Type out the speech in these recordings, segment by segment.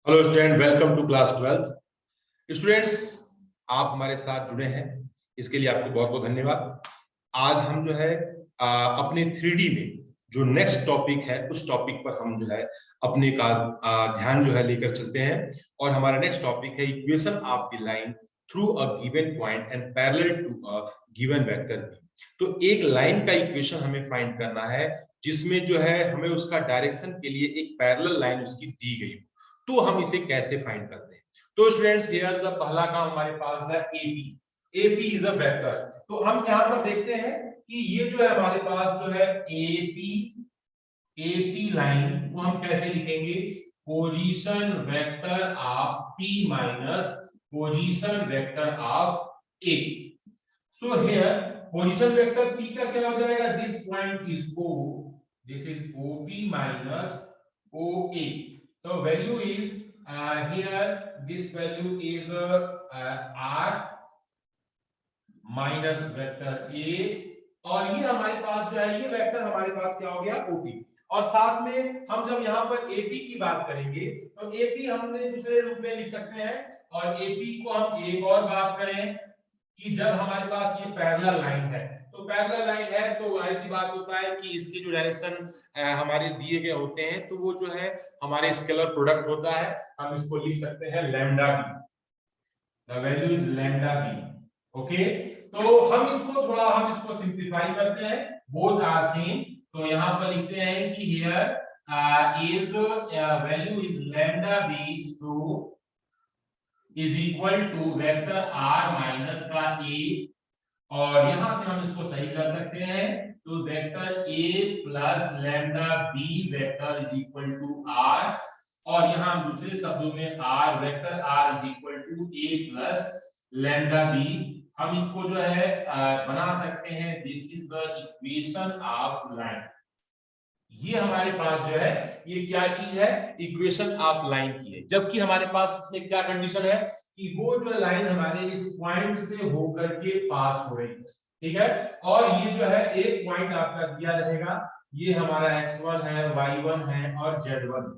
Hello student, welcome to class 12। Students, आप हमारे साथ जुड़े हैं, इसके लिए आपको बहुत बहुत धन्यवाद। आज हम जो है अपने 3D में जो नेक्स्ट टॉपिक है उस टॉपिक पर हम जो है अपने का ध्यान जो है लेकर चलते हैं। और हमारा नेक्स्ट टॉपिक है equation of the line through a given point and parallel to a given vector B. तो एक लाइन का इक्वेशन हमें फाइंड करना है जिसमें जो है हमें उसका डायरेक्शन के लिए एक पैरेलल लाइन उसकी दी गई हो। तो हम इसे कैसे फाइंड करते हैं? तो स्टूडेंट्स, हियर द पहला काम हमारे पास है एपी इज अ वेक्टर। तो हम यहां पर देखते हैं कि ये जो है हमारे पास जो है एपी लाइन को हम कैसे लिखेंगे? Position vector of P minus position vector of A. So here position vector P का क्या हो जाएगा? This point is O, this is OP minus OA. So value is here this value is r minus vector a, और ये हमारे पास जो है ये वेक्टर हमारे पास क्या हो गया? OP। और साथ में हम जब यहाँ पर AP की बात करेंगे तो AP हमने दूसरे रूप में लिख सकते हैं। और AP को हम एक और बात करें कि जब हमारे पास ये पैरेलल लाइन है, तो पैरेलल लाइन है तो ऐसी बात होता है कि इसकी जो डायरेक्शन हमारे दिए गए होते हैं तो वो जो है हमारे स्केलर प्रोडक्ट होता है। हम इसको लिख सकते हैं lambda B, the value is lambda B. Okay, तो हम इसको सिंप्लीफाई करते हैं, बोथ आर सेम। तो यहां पर लिखते हैं कि here is value is lambda B, so is equal to vector r minus का a। और यहां से हम इसको सही कर सकते हैं, तो vector a plus lambda b vector is equal to r। और यहां हम दूसरे शब्दों में r vector r is equal to a plus lambda b। हम इसको जो है बना सकते हैं, this is the equation of line. ये हमारे पास जो है ये क्या चीज है? इक्वेशन ऑफ लाइन की है। जबकि हमारे पास इसमें क्या कंडीशन है कि वो जो लाइन हमारे इस पॉइंट से होकर के पास हो रही है, ठीक है। और ये जो है एक पॉइंट आपका दिया रहेगा, ये हमारा x1 है, y1 है और z1,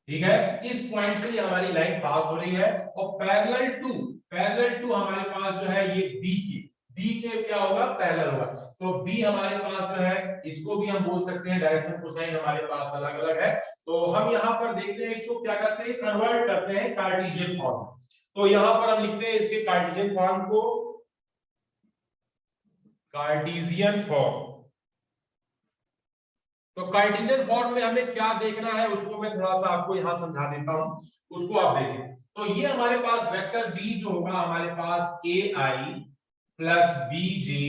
ठीक है। इस पॉइंट से ये हमारी लाइन पास हो रही है। और पैरेलल टू हमारे पास जो है ये बी के क्या होगा? पैरेलल होगा। तो बी हमारे पास जो है इसको भी हम बोल सकते हैं, डायरेक्शन कोसाइन हमारे पास अलग अलग है। तो हम यहां पर देखते हैं इसको क्या करते हैं, कन्वर्ट करते हैं कार्टेशियन फॉर्म। तो यहां पर हम लिखते हैं इसके कार्टेशियन फॉर्म को, कार्टेशियन फॉर्म। तो कार्टेशियन फॉर्म में हमें क्या देखना है उसको मैं थोड़ा सा आपको यहां समझा देता हूं, उसको आप देखें। तो ये हमारे पास वेक्टर बी जो होगा हमारे पास ए आई प्लस बी जे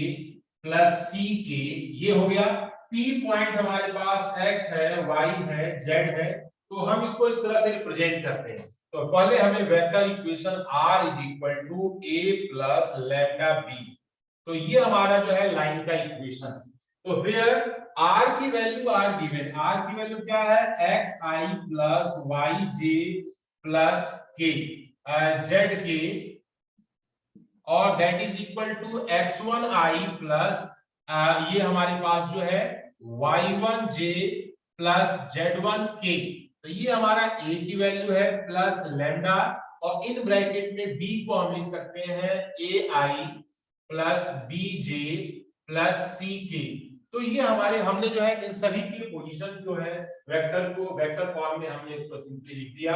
प्लस सी के, ये हो गया। पी पॉइंट हमारे पास एक्स है, वाई है, जेड है। तो हम इसको इस तरह से रिप्रेजेंट करते हैं। तो पहले हमें vector equation R is equal to A plus lambda B, तो ये हमारा जो है लाइन का इक्वेशन। तो फिर r की वैल्यू आर गिवन, r की वैल्यू क्या है? X I plus Y J plus के जेड के, और that is equal to x1 i plus ये हमारे पास जो है y1 j plus z1 k। तो ये हमारा a की वैल्यू है प्लस लैम्डा, और इन ब्रैकेट में b को हम लिख सकते हैं ai plus bj plus ck। तो ये हमारे हमने जो है इन सभी की पोजीशन जो है वेक्टर को वेक्टर फॉर्म में हमने इसको सिंपली लिख दिया।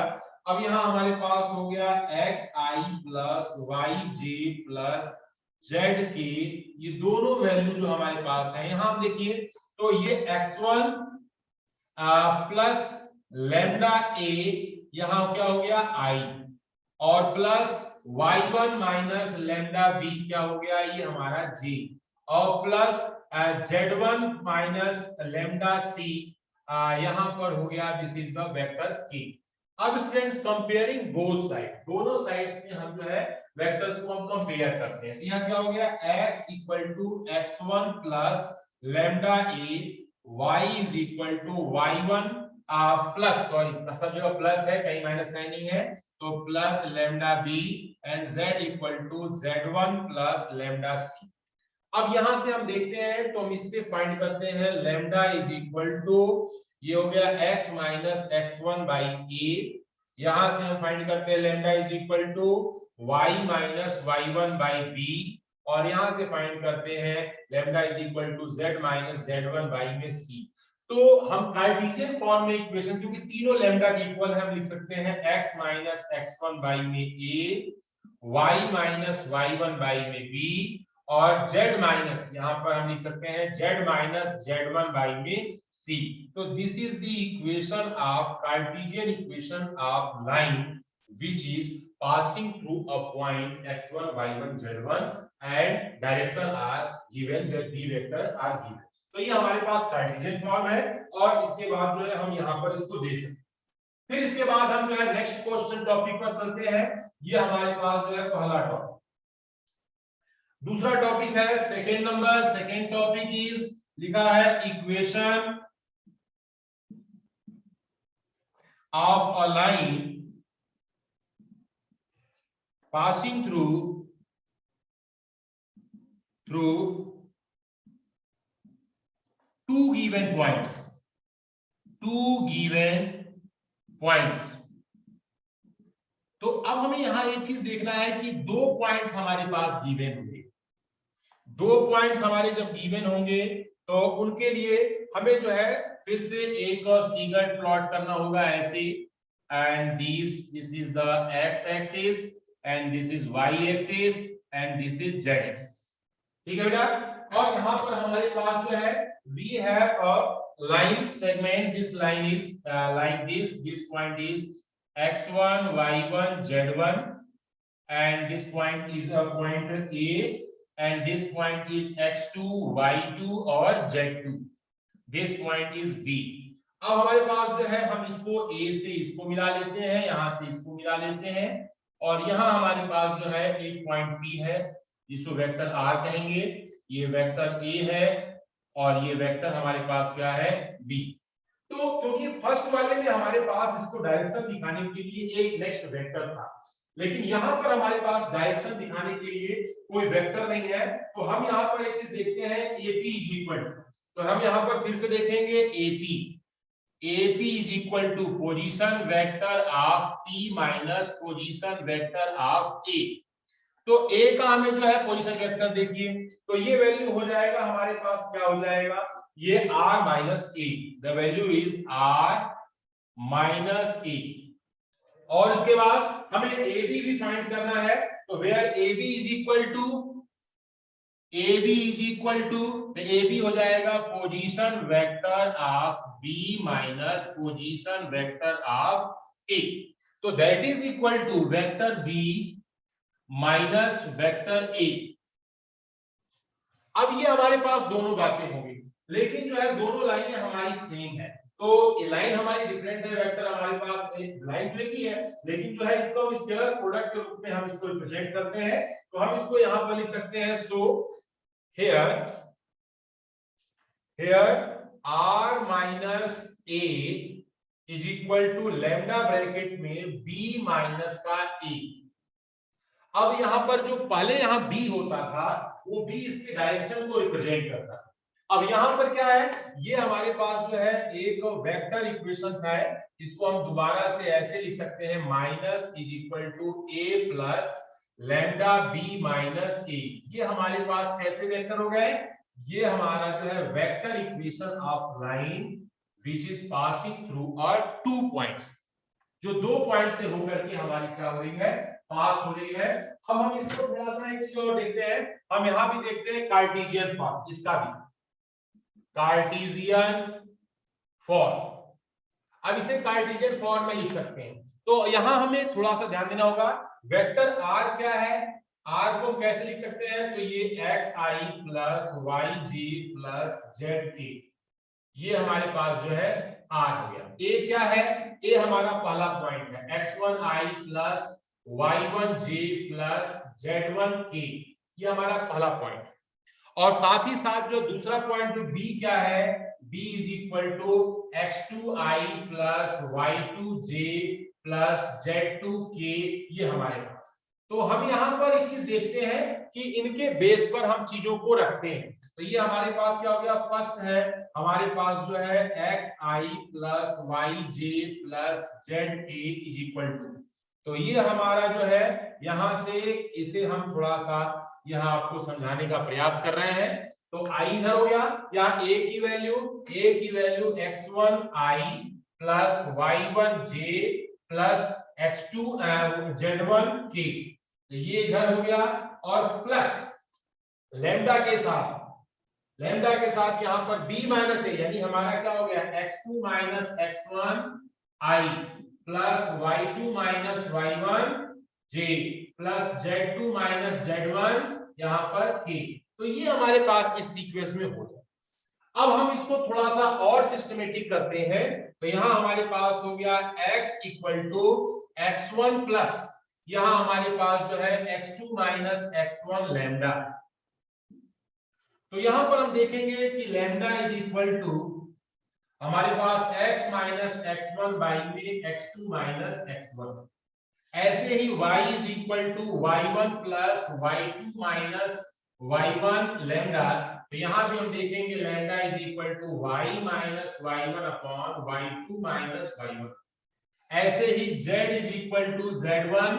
अब यहाँ हमारे पास हो गया x I plus Y J plus Z K, ये दोनों वैल्यू जो हमारे पास है यहाँ हम देखिए, तो ये x1 प्लस लैम्डा ए, यहाँ क्या हो गया आई, और plus y1 minus lambda B क्या हो गया? ये हमारा जी, और प्लस z1 माइनस लैम्डा सी यहां पर हो गया, दिस इज द वेक्टर के। अब स्टूडेंट्स, कंपेयरिंग बोथ साइड, दोनों साइड्स में हम जो है वेक्टर्स को हम कंपेयर करते हैं। यहाँ क्या हो गया? x equal to x1 plus lambda A, y is equal to y1 plus, sorry सब जगह प्लस है, कहीं माइनस साइन नहीं है, तो plus lambda b, and z equal to z1 plus lambda c. अब यहां से हम देखते हैं तो हम इससे फाइंड करते हैं लैम्डा इज इक्वल टू, ये हो गया x माइनस x1 बाई ए यहां से हम फाइंड करते हैं lambda is equal to y minus y1 by B, और यहां से फाइंड करते हैं lambda is equal to z minus z1 by में c। तो हम कार्टेशियन फॉर्म में इक्वेशन, क्योंकि तीनों लैम्डा के इक्वल है, हम लिख सकते हैं x माइनस x1 बाई में a, y minus y1 by में b, और z माइनस यहां पर हम लिख सकते हैं z माइनस z1 बाई में c। तो this is the equation of Cartesian equation of line which is passing through a point x1 y1 z1 and direction are given, the d vector are given। तो ये हमारे पास Cartesian form है, और इसके बाद जो है हम यहां पर इसको दे सकते हैं। फिर इसके बाद हम जो है नेक्स्ट क्वेश्चन टॉपिक पर चलते हैं। ये हमारे पास जो है पहला टॉपिक। दूसरा टॉपिक है second number. Second topic is लिखा है equation of a line passing through two given points, तो अब हमें यहां एक चीज देखना है कि दो पॉइंट्स हमारे पास गिवन होंगे। दो पॉइंट्स हमारे जब गिवन होंगे तो उनके लिए हमें जो है फिर से एक फिगर प्लॉट करना होगा ऐसे, and this is the x axis and this is y axis and this is z axis। ठीक है बेटा। और यहां पर हमारे पास जो है we have a line segment, this line is like this point is x1 y1 z1 and this point is a point a and this point is x2 y2 और z2, this point is b। अब हमारे पास जो है हम इसको a से इसको मिला लेते हैं, यहां से इसको मिला लेते हैं, और यहां हमारे पास जो है एक पॉइंट P है जिसको वेक्टर R कहेंगे। ये वेक्टर A है और ये वेक्टर हमारे पास क्या है B। तो क्योंकि फर्स्ट वाले में हमारे पास इसको डायरेक्शन दिखाने के लिए एक नेक्स्ट वेक्टर था, लेकिन यहां पर हमारे पास डायरेक्शन दिखाने के लिए कोई वेक्टर नहीं है, तो हम यहां पर एक चीज देखते हैं AP इज इक्वल, तो हम यहां पर फिर से देखेंगे AP is equal to position vector of P minus position vector of A। तो A का हमें जो है पोजीशन वेक्टर देखिए, तो ये वैल्यू हो जाएगा हमारे पास, क्या हो जाएगा, ये R minus A, the value is R minus A। और इसके बाद हमें AB भी फाइंड करना है, तो where AB is equal to AB हो जाएगा position vector of B minus position vector of A। तो that is equal to vector B minus vector A। अब ये हमारे पास दोनों बातें होंगी, लेकिन जो है दोनों लाइनें हमारी सेम है, तो ये लाइन हमारी डिफरेंट है, वेक्टर हमारे पास एक लाइन तो एक ही है, लेकिन जो है इसको हम स्केलर प्रोडक्ट के रूप में हम इसको रिप्रेजेंट करते हैं। तो हम इसको यहां पर लिख सकते हैं, सो here R minus A is equal to lambda bracket में B माइनस का A। अब यहां पर जो पहले यहां B होता था वो B इसके डायरेक्शन को रिप्रेजेंट करता था। अब यहां पर क्या है, ये हमारे पास जो है एक वेक्टर इक्वेशन है, इसको हम दोबारा से ऐसे लिख सकते हैं, minus is equal to A plus lambda B minus A। ये हमारे पास कैसे वेक्टर हो गए, ये हमारा जो है vector equation of line which is passing through are two points, जो दो पॉइंट से होकर के हमारी क्या हो रही है, पास हो रही है। अब हम इसको थोड़ा सा एक चीज और देखते हैं, हम यहां भी देखते हैं कार्टेशियन फॉर्म, इसका भी कार्टेशियन फॉर्म। अब इसे कार्टेशियन फॉर्म में लिख सकते हैं, तो यहां हमें थोड़ा सा ध्यान देना होगा, वेक्टर R क्या है, R को हम कैसे लिख सकते हैं, तो ये xi plus yj plus zk, ये हमारे पास जो है R हो गया। A क्या है, A हमारा पहला पॉइंट है, x1i plus y1j plus z1k, ये हमारा पहला पॉइंट। और साथ ही साथ जो दूसरा पॉइंट जो B क्या है, B is equal to x2i plus y2j plus z2k, ये हमारे पास। तो हम यहां पर एक चीज देखते हैं कि इनके बेस पर हम चीजों को रखते हैं, तो ये हमारे पास क्या हो गया, फर्स्ट है हमारे पास जो है X I plus Y J plus Z के इज इक्वल टू, तो ये हमारा जो है यहां से इसे हम थोड़ा सा यहाँ आपको समझाने का प्रयास कर रहे हैं। तो आई इधर हो गया, या ए की वैल्यू x1 आई प्लस y1 जे प्लस x2 z1 के, ये इधर हो गया, और प्लस लैम्डा के साथ यहां पर b माइनस ए, यानी हमारा क्या हो गया x2 minus x1 i plus y2 minus y1 j plus z2 minus z1 यहां पर k। तो ये हमारे पास इस सीक्वेंस में हो गया। अब हम इसको थोड़ा सा और सिस्टमेटिक करते हैं, तो यहां हमारे पास हो गया x equal to x1 plus यहां हमारे पास जो है x2 माइनस x1 लैम्डा। तो यहां पर हम देखेंगे कि लैम्डा इज इक्वल टू हमारे पास x माइनस x1 बाई में x2 माइनस x1, ऐसे ही y is equal to y1 plus y2 minus y1 lambda. तो यहां भी हम देखेंगे lambda is equal to y minus y1 upon y2 minus y1, ऐसे ही z is equal to z1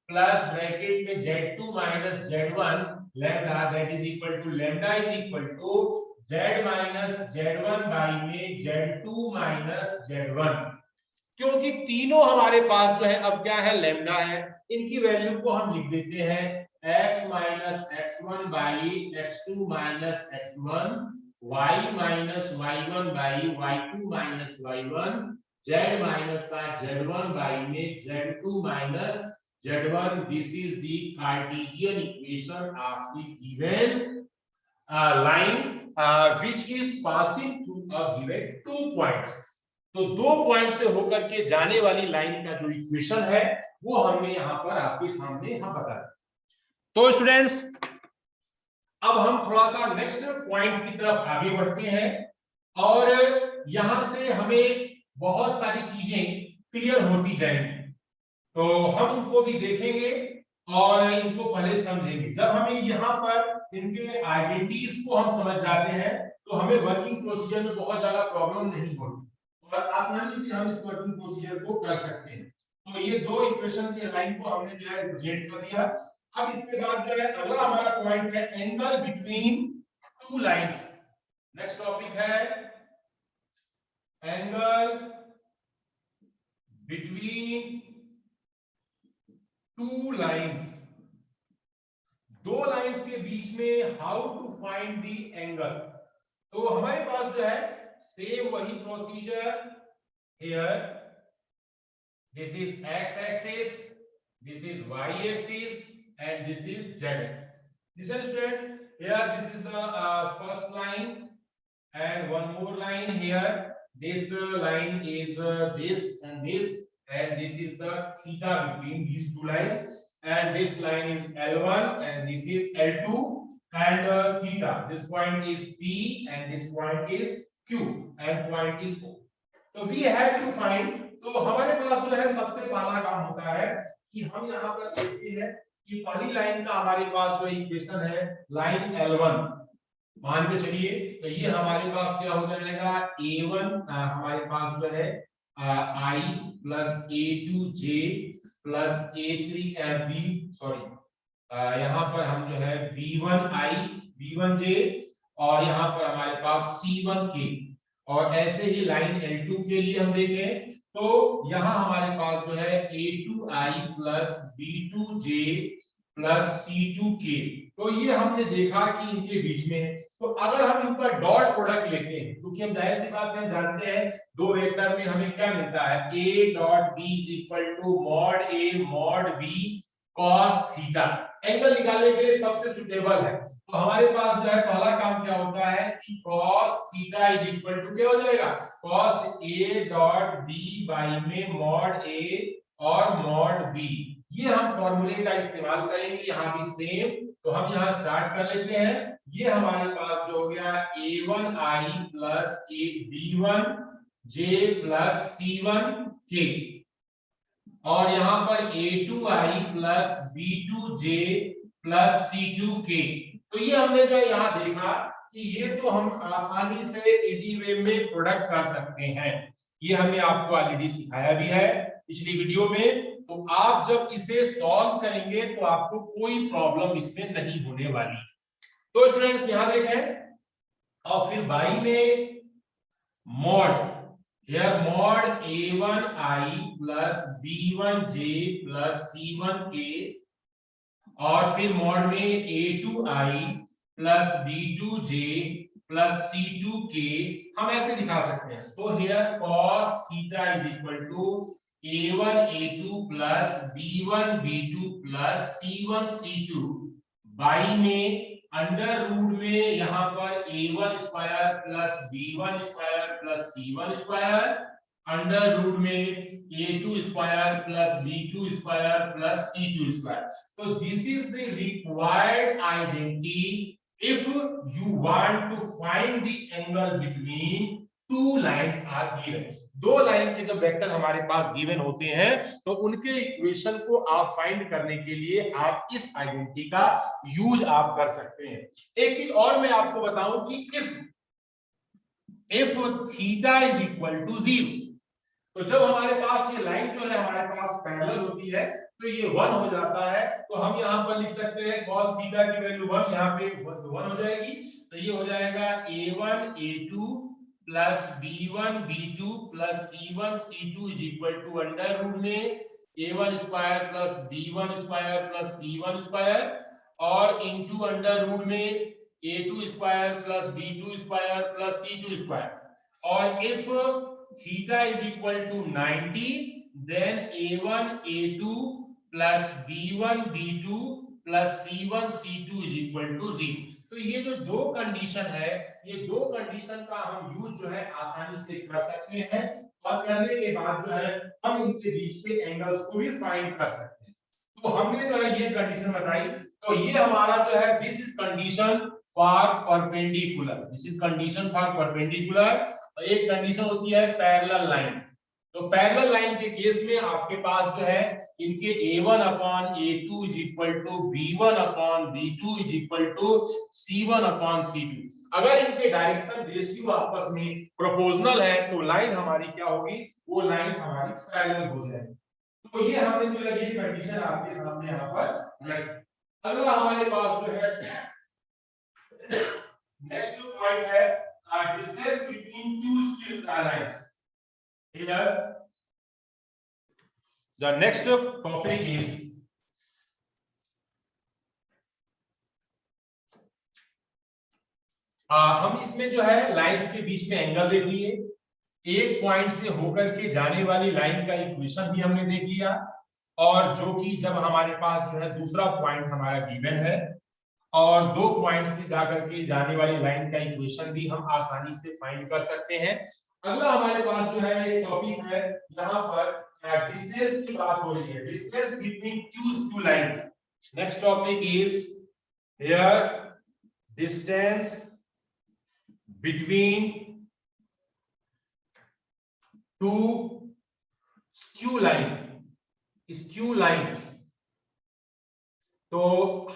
plus bracket में z2 minus z1 lambda, that is equal to lambda is equal to z minus z1 by में z2 minus z1। क्योंकि तीनों हमारे पास जो है अब क्या है लैम्डा है, इनकी वैल्यू को हम लिख देते हैं x minus x1 by x2 minus x1, y minus y1 by y2 minus y1, z minus का z1 बाई में z2 minus z1। This is the Cartesian equation of the given line which is passing through a given 2 points। तो 2 point से होकर के जाने वाली line का जो इक्वेशन है वो हमने यहां पर आपके सामने यहां बताया। तो स्टूडेंट्स अब हम थोड़ा सा नेक्स्ट पॉइंट की तरफ आगे बढ़ते हैं, और यहां से हमें बहुत सारी चीजें क्लियर होती जाएंगी, तो हम उनको भी देखेंगे और इनको पहले समझेंगे। जब हमें यहाँ पर इनके आइडेंटिटीज को हम समझ जाते हैं तो हमें वर्किंग प्रोसीजर में बहुत ज्यादा प्रॉब्लम नहीं होती और आसानी से हम इस वर्किंग प्रोसीजर को कर सकते हैं। तो ये दो इक्वेशन की लाइन को हमने जो है रिप्रेजेंट कर दिया। अब इसके बाद जो है अगला हमारा पॉइंट है angle between two lines. Next topic है एंगल बिटवीन टू लाइंस, दो लाइंस के बीच में how to find the angle. तो हमारे पास जो है सेम वही procedure, here this is x axis, this is y axis and this is z axis. Listen students, here this is the first line and one more line here. This line is this and this, and this is the theta between these two lines, and this line is L1 and this is L2 and theta. This point is P and this point is Q and point is O. तो we have to find, तो हमारे पास जो है सबसे पहला काम होता है कि हम यहाँ पर देखते हैं कि पहली लाइन का हमारे पास जो इक्वेशन है लाइन L1 मान के चलिए, तो ये हमारे पास क्या हो जाएगा A1 हमारे पास जो है I plus A2J plus A3B, sorry यहाँ पर हम जो है B1I B1J और यहाँ पर हमारे पास C1K, और ऐसे ही लाइन L2 के लिए हम देखें तो यहाँ हमारे पास जो है A2I plus B2J plus C2K। तो ये हमने देखा कि इनके बीच में, तो अगर हम इनका डॉट प्रोडक्ट लेते हैं, क्योंकि हम जाहिर सी बात है जानते हैं दो वेक्टर में हमें क्या मिलता है A dot B is equal to mod A mod B cos theta. Angle निकालने के लिए सबसे सुटेबल है, तो हमारे पास जो है पहला काम क्या होता है कि cos theta is equal to क्या हो जाएगा cos A dot B by में मॉड A और मॉड B। ये हम फॉर्मूले का इस्तेमाल करेंगे यहाँ भी सेम, तो हम यहाँ स्टार्ट कर लेते हैं। ये हमारे पास जो हो गया A1I plus B1J plus C1K, और यहाँ पर A2I plus B2J plus C2K। तो ये हमने जो यहाँ देखा कि ये तो हम आसानी से इजी वे में प्रोडक्ट कर सकते हैं। ये हमने आपको ऑलरेडी सिखाया भी है पिछली वीडियो में। तो आप जब इसे सॉल्व करेंगे तो आपको कोई प्रॉब्लम इसमें नहीं होने वाली। तो स्टूडेंट्स यहां देखें, और फिर y में mod, here mod a1i plus b1j plus c1k, और फिर मॉड में a2i plus b2j plus c2k हम ऐसे दिखा सकते हैं। सो here cos theta is equal to a1 a2 plus b1 b2 plus c1 c2 y में अंडर रूट में यहां पर a1 square plus b1 square plus c1 square under root में a2 square plus b2 square plus c2 square. तो this is the required identity if you want to find the angle between two lines are given। दो line के जब vector हमारे पास given होते हैं तो उनके इक्वेशन को आप फाइंड करने के लिए आप इस आइडेंटिटी का यूज आप कर सकते हैं। एक चीज और मैं आपको बताऊं कि if theta is equal to 0, तो जब हमारे पास ये लाइन जो है हमारे पास पैरेलल होती है तो ये 1 हो जाता है। तो हम यहां पर लिख सकते हैं cos थीटा की वैल्यू 1, यहां पे 1 हो जाएगी। तो ये हो जाएगा a1 a2 plus b1 b2 plus c1 c2 is equal to under root में a1 square plus b1 square plus c1 square और इनटू अंडर रूट में a2 square plus b2 square plus c2 square. और if theta is equal to 90, then a1 a2 plus b1 b2 plus c1 c2 is equal to 0। तो ये जो दो condition है, ये दो कंडीशन का हम यूज जो है आसानी से कर सकते हैं और करने के बाद जो है हम इनके बीच के एंगल्स को भी फाइंड कर सकते हैं। तो हमने जो है ये कंडीशन बताई। तो ये हमारा जो है this is condition for perpendicular, this is condition for perpendicular. एक कंडीशन होती है पैरेलल लाइन। तो पैरेलल लाइन के केस में आपके पास जो है इनके a1 upon a2 is equal to b1 upon b2 is equal to c1 upon c2। अगर इनके डायरेक्शन रेशियो आपस में प्रोपोर्शनल है तो लाइन हमारी क्या होगी, वो लाइन हमारी पैरेलल हो जाएगी। तो ये हमने जो है ये कंडीशन आपके सामने यहाँ पर रखी। अगला हमारे पास जो है नेक्स्ट पॉइंट है distance between two skilled lines। Here the next topic is हम इसमें जो है लाइंस के बीच में एंगल देख लिए, एक पॉइंट से होकर के जाने वाली लाइन का इक्वेशन भी हमने देख लिया, और जो कि जब हमारे पास जो है दूसरा पॉइंट हमारा गिवन है और दो पॉइंट से जाकर के जाने वाली लाइन का इक्वेशन भी हम आसानी से फाइंड कर सकते हैं। अगला हमारे पास जो है एक टॉपिक है, यहाँ पर डिस्टेंस की बात हो रही है, distance between two lines. Next topic is here distance between two skew lines. तो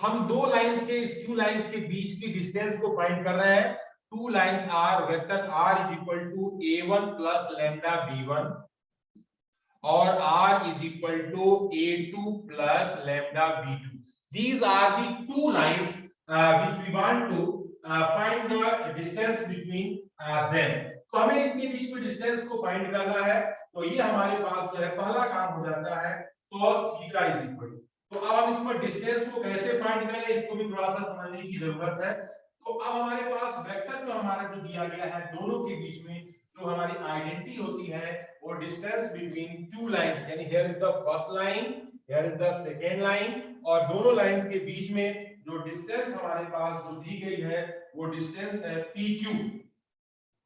हम दो लाइंस के स्क्यू लाइंस के बीच की डिस्टेंस को फाइंड कर रहे हैं। Two lines are vector r is equal to a1 plus lambda b1 और r is equal to a2 plus lambda b2। These are the two lines which we want to find the distance between them। तो हमें इनके बीच में distance को find करना है। तो ये हमारे पास जो है पहला काम हो जाता है cos theta is equal to. तो अब हम इसमें डिस्टेंस को कैसे फाइंड करें इसको भी थोड़ा सा समझने की जरूरत है। तो अब हमारे पास वेक्टर जो हमारा जो दिया गया है, दोनों के बीच में जो हमारी आइडेंटिटी होती है वो डिस्टेंस बिटवीन टू लाइंस, यानी here is the first line, here is the second line, और दोनों लाइंस के बीच में जो डिस्टेंस हमारे पास जो दी गई है वो डिस्टेंस है PQ।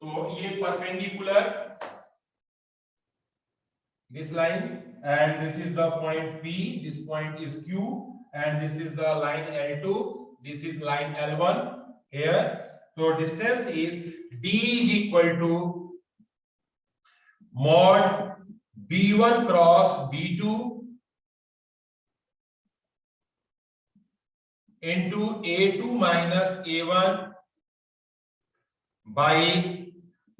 तो ये perpendicular this line and this is the point P, this point is Q and this is the line L2, this is line L1 here। so distance is D is equal to mod B1 cross B2 into A2 minus A1 by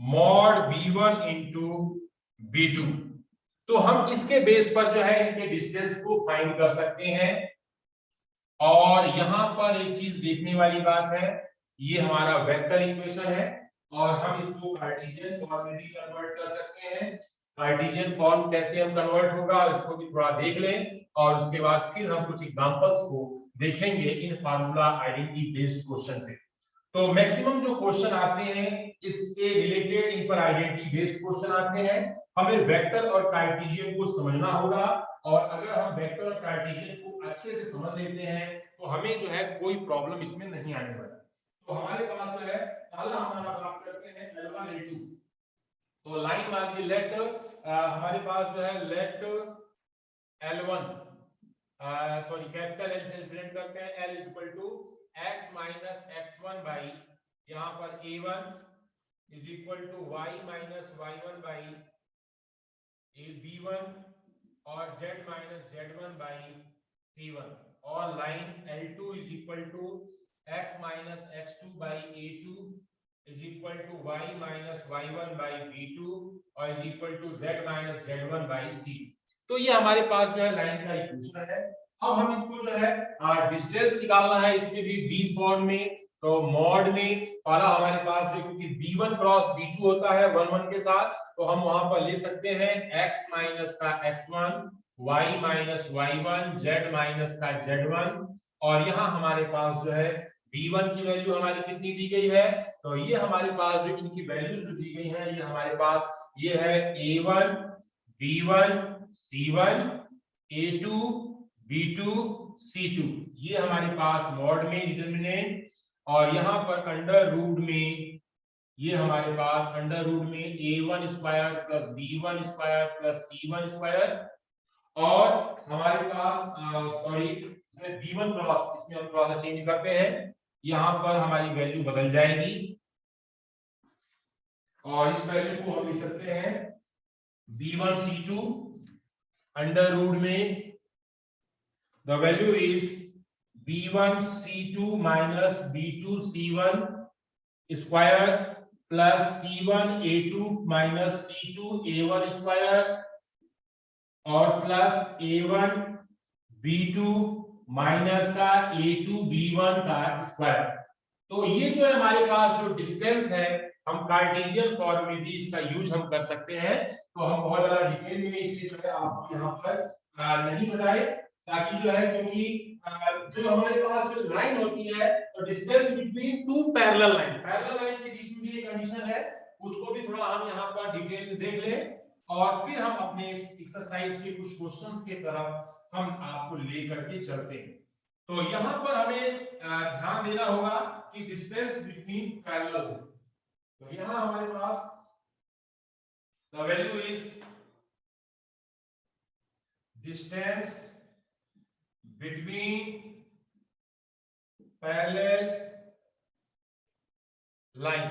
mod b1 into b2। तो हम इसके base पर जो है इनके distance को find कर सकते हैं। और यहां पर एक चीज देखने वाली बात है, ये हमारा वेक्टर इक्वेशन है और हम इसको कार्टेशियन फॉर्म में भी कन्वर्ट कर सकते हैं। कार्टेशियन फॉर्म कैसे हम कन्वर्ट होगा इसको भी थोड़ा देख लें और उसके बाद फिर हम कुछ एग्जांपल्स को देखेंगे इन फार्मूला आइडेंटिटी बेस्ड क्वेश्चन पे। तो मैक्सिमम जो क्वेश्चन आते हैं इसके रिलेटेड इन पर आइडेंटिटी बेस्ड क्वेश्चन आते हैं। हमें वेक्टर और कार्टेशियन को समझना होगा और अगर हम वेक्टर और कार्टेशियन को अच्छे से समझ लेते हैं तो हमें जो है कोई प्रॉब्लम इसमें नहीं आने वाली। तो हमारे पास जो है पहला हमारा बात करते हैं L1 L2। तो लाइन मान लीजिए लेट हमारे पास जो है let L1 sorry capital L से रिप्रेजेंट करते हैं L is equal to x minus x1 by यहाँ पर a1 is equal to y minus y1 by b1 और z minus z1 by c1 और line L2 is equal to x minus x2 by a2 is equal to y minus y1 by b2 और is equal to z minus z1 by c। तो ये हमारे पास जो है line का equation है। अब हम इसको जो है डिस्टेंस निकालना है इसके भी डी फॉर्म में। तो मॉड में पहला हमारे पास जो क्योंकि b1 क्रॉस b2 होता है 1 1 के साथ, तो हम वहां पर ले सकते हैं x माइनस का x1 y minus y1 z minus का z1 और यहाँ हमारे पास जो है b1 की वैल्यू हमारी कितनी दी गई है, तो ये हमारे पास जो इनकी वैल्यूज जो दी गई है ये हमारे पास ये है a1 b1 c1 a2 b2 c2 ये हमारे पास मॉड में डिटरमिनेंट और यहाँ पर अंडर रूट में ये हमारे पास अंडर रूट में a1 square plus b1 square plus c1 square और हमारे पास सॉरी इसमें b1 क्रॉस इसमें हम थोड़ा सा चेंज करते हैं, यहाँ पर हमारी वैल्यू बदल जाएगी और इस वैल्यू को हम लिख सकते हैं b1 c2 अंडर रूट में the value is b1 c2 minus b2 c1 square plus c1 a2 minus c2 a1 square और प्लस a1 b2 माइनस का a2 b1 का स्क्वायर। तो ये जो है हमारे पास जो डिस्टेंस है हम कार्टेशियन फॉर्म में भी इसका यूज हम कर सकते हैं। तो हम बहुत ज्यादा डिटेल में इसलिए जो है आपको यहाँ पर नहीं बताए ताकि जो है क्योंकि जो हमारे पास जो लाइन होती है तो distance between two parallel line के बीच में भी एक कंडीशन है, उसको भी थोड़ा हम यहाँ पर डिटेल में देख लें और फिर हम अपने इस एक्सरसाइज के कुछ क्वेश्चंस की तरफ हम आपको लेकर के चलते हैं। तो यहाँ पर हमें ध्यान देना होगा कि डिस्टेंस बिटवीन पैरेलल है। तो यहाँ हमारे पास the value is distance between parallel line.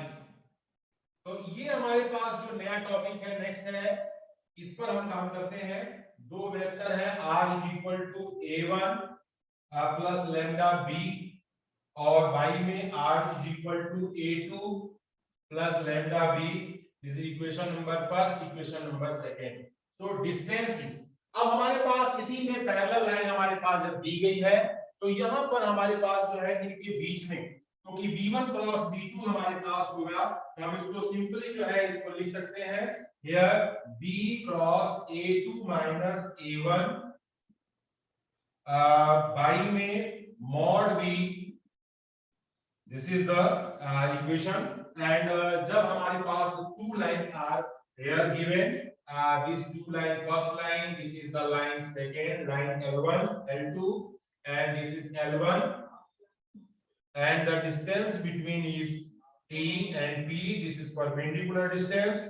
तो ये हमारे पास जो नया टॉपिक है नेक्स्ट है, इस पर हम काम करते हैं। दो वेक्टर है r is equal to a1 plus lambda b और y में r is equal to a2 plus lambda b। This is equation number first, equation number second. तो डिस्टेंस इज, अब हमारे पास इसी में पैरेलल लाइन हमारे पास जब दी गई है तो यहां पर हमारे पास जो है इनके बीच में क्योंकि b1 क्रॉस b2 हमारे पास होगा तो हम इसको सिंपली जो है इसको लिख सकते हैं here b cross a2 minus a1 by में mod b, this is the equation and जब हमारे पास two lines are here given these two line, first line, this is the line second line L1 L2 and this is L1 and the distance between is T and P, this is perpendicular distance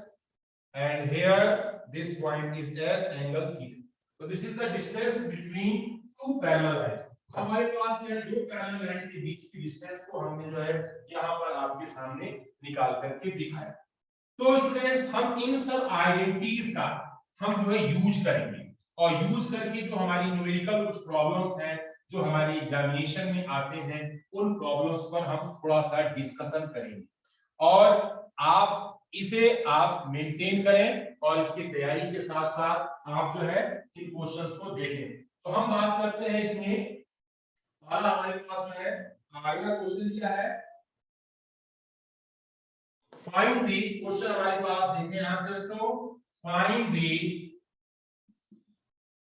and here this point is S angle theta. So this is the distance between two parallel lines. हमारे पास ये दो parallel line के बीच की distance को हमने जो है यहाँ पर आपके सामने निकाल करके दिखाया। तो स्टूडेंट्स हम इन सब आइडेंटिटीज का हम जो है यूज करेंगे और यूज करके जो हमारी न्यूमेरिकल कुछ प्रॉब्लम्स हैं जो हमारी एग्जामिनेशन में आते हैं उन प्रॉब्लम्स पर हम थोड़ा सा डिस्कशन करेंगे। और आप इसे आप मेंटेन करें और इसकी तैयारी के साथ साथ आप जो है इन क्वेश्चंस को देखें। तो हम बात करते हैं इसमें, पहला हमारे पास जो है अगला क्वेश्चन क्या है, फाइंड दी, क्वेश्चन हमारे पास देखें यहां से बच्चों, find the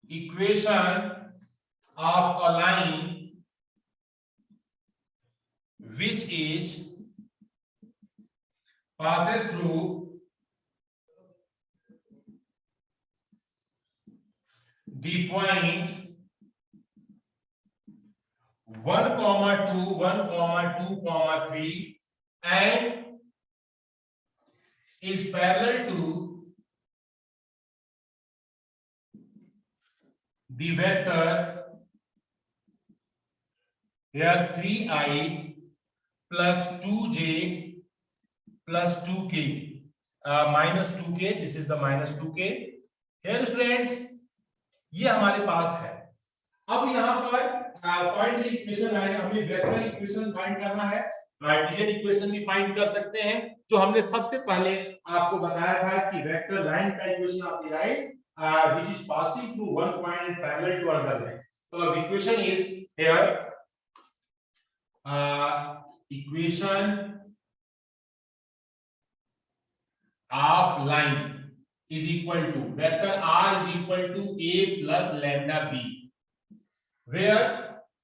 equation of a line which is passes through the point 1, 2, 1, 2, 3 and is parallel to the vector here 3i plus 2j plus 2k minus 2k, this is the minus 2k here students, ये हमारे पास है। अब यहाँ पर find the equation है, हमें vector equation find करना है, कार्टेशियन इक्वेशन भी फाइंड कर सकते हैं। जो हमने सबसे पहले आपको बताया था कि वेक्टर लाइन का equation of the line which is passing through one point and parallel to another line. So the equation is here equation of line is equal to vector r is equal to a plus lambda b, where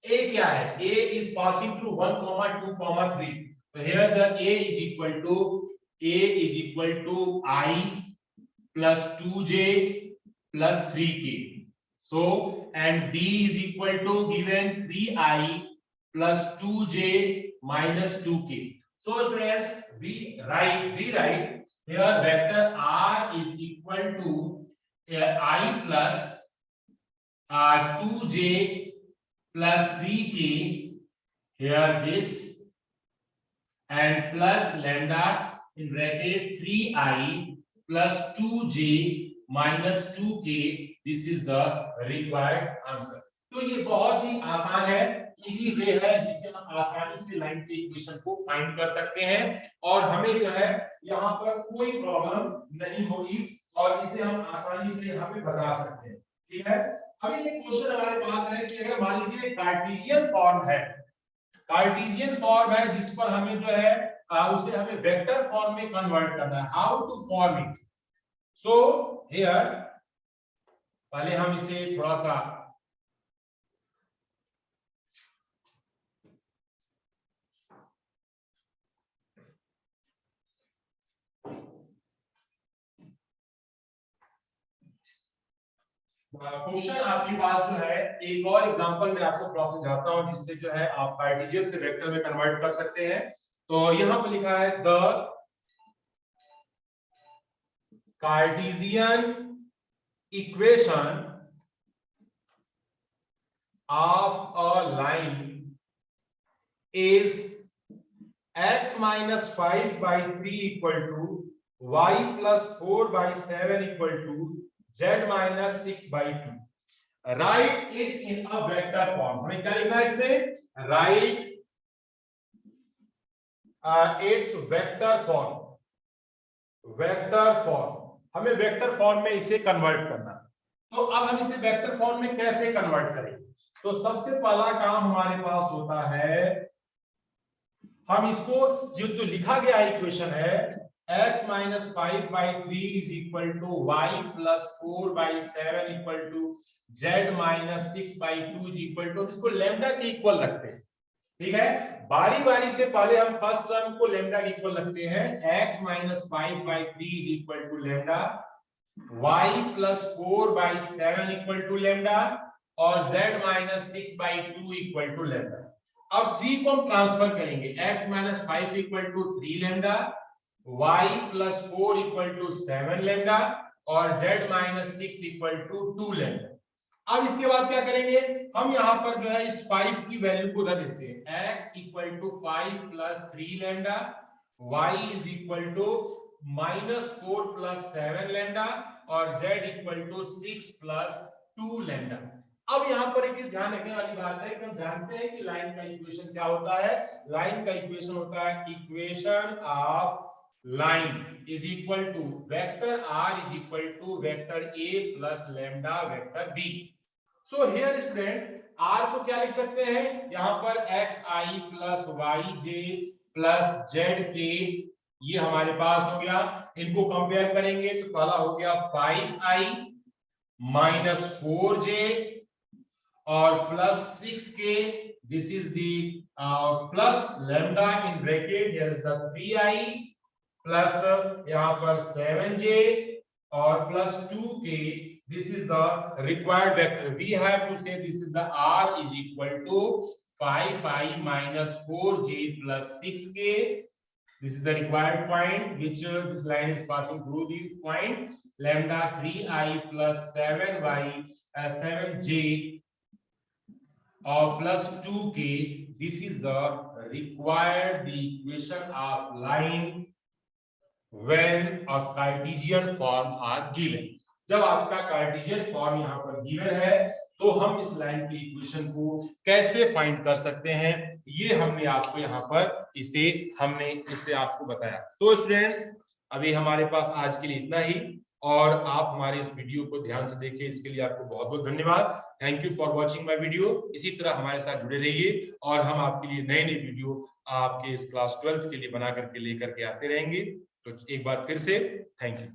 a क्या है, a is passing through 1, 2, 3. So here the a is equal to I plus 2j plus 3k. So and b is equal to given 3i plus 2j minus 2k. So students, we rewrite here vector r is equal to I plus 2j plus 3k here this and plus lambda in bracket 3i plus 2j minus 2k, this is the required answer. तो ये बहुत ही आसान है, easy way है जिससे हम आसानी से लाइन के इक्वेशन को फाइंड कर सकते हैं और हमें जो है यहाँ पर कोई प्रॉब्लम नहीं होगी और इसे हम आसानी से यहाँ पे बता सकते हैं। ठीक है, अभी एक क्वेश्चन हमारे पास है कि अगर मान लीजिए कार्टेशियन फॉर्म है, कार्टेशियन फॉर्म है जिस पर हमें जो है उसे हमें वेक्टर फॉर्म में कन्वर्ट करना है, how to form it. So here पहले हम इसे थोड़ा सा क्वेश्चन आपके पास जो है एक और एग्जांपल मैं आपको थोड़ा समझाता हूं जिससे जो है आप कार्टेशियन से वेक्टर में कन्वर्ट कर सकते हैं। तो यहां पर लिखा है the Cartesian equation of a line is x minus 5 by 3 equal to y plus 4 by 7 equal to z minus 6 by 2. Write it in a vector form. हमें क्या लिखना है इसमें? Write its vector form. Vector form. हमें vector form में इसे convert करना है। तो अब हम इसे वेक्टर फॉर्म में कैसे कन्वर्ट करेंगे? तो सबसे पहला काम हमारे पास होता है, हम इसको जो लिखा गया इक्वेशन है x minus 5 by 3 is equal to y plus 4 by 7 equal to z minus 6 by 2 is equal to, इसको लैम्डा के इक्वल रखते हैं। ठीक है, बारी बारी से पहले हम फर्स्ट टर्म को लैम्डा के इक्वल रखते हैं, x minus 5 by 3 is equal to lambda, y plus 4 by 7 equal to lambda और z minus 6 by 2 equal to lambda. अब 3 को हम ट्रांसफर करेंगे, x minus 5 equal to 3 lambda, y plus 4 equal to 7 lambda और z minus 6 equal to 2 lambda. अब इसके बाद क्या करेंगे, हम यहाँ पर जो है इस 5 की वैल्यू को रख देते हैं, x equal to 5 plus 3 lambda, y is equal to minus 4 plus 7 lambda और z equal to 6 plus 2 lambda. अब यहाँ पर एक चीज ध्यान रखने वाली बात है कि हम जानते हैं कि लाइन का इक्वेशन क्या होता है। लाइन का इक्वेशन होता है equation of line is equal to vector R is equal to vector A plus lambda vector B. So here students R को क्या लिख सकते हैं, यहाँ पर X I plus Y J plus Z K, ये हमारे पास हो गया। इनको कंपेयर करेंगे तो पहला हो गया 5i माइनस 4j और plus 6k, this is the plus lambda in bracket here is the 3i plus यहाँ पर 7j और plus 2k, this is the required vector. We have to say this is the r is equal to 5i minus 4j plus 6k. This is the required point which this line is passing through the point lambda 3i plus 7j or plus 2k. This is the required the equation of line when a Cartesian form are given. जब आपका Cartesian form यहाँ पर given है तो हम इस line की equation को कैसे फाइंड कर सकते हैं, ये हमने आपको यहाँ पर इसे आपको बताया। तो स्टूडेंट्स अभी हमारे पास आज के लिए इतना ही, और आप हमारे इस वीडियो को ध्यान से देखें, इसके लिए आपको बहुत बहुत धन्यवाद। Thank you for watching my video. इसी तरह हमारे साथ जुड़े रहिए और हम आपके लिए नए नए वीडियो आपके इस क्लास 12th के लिए बना करके लेकर के आते रहेंगे। तो एक बार फिर से थैंक यू।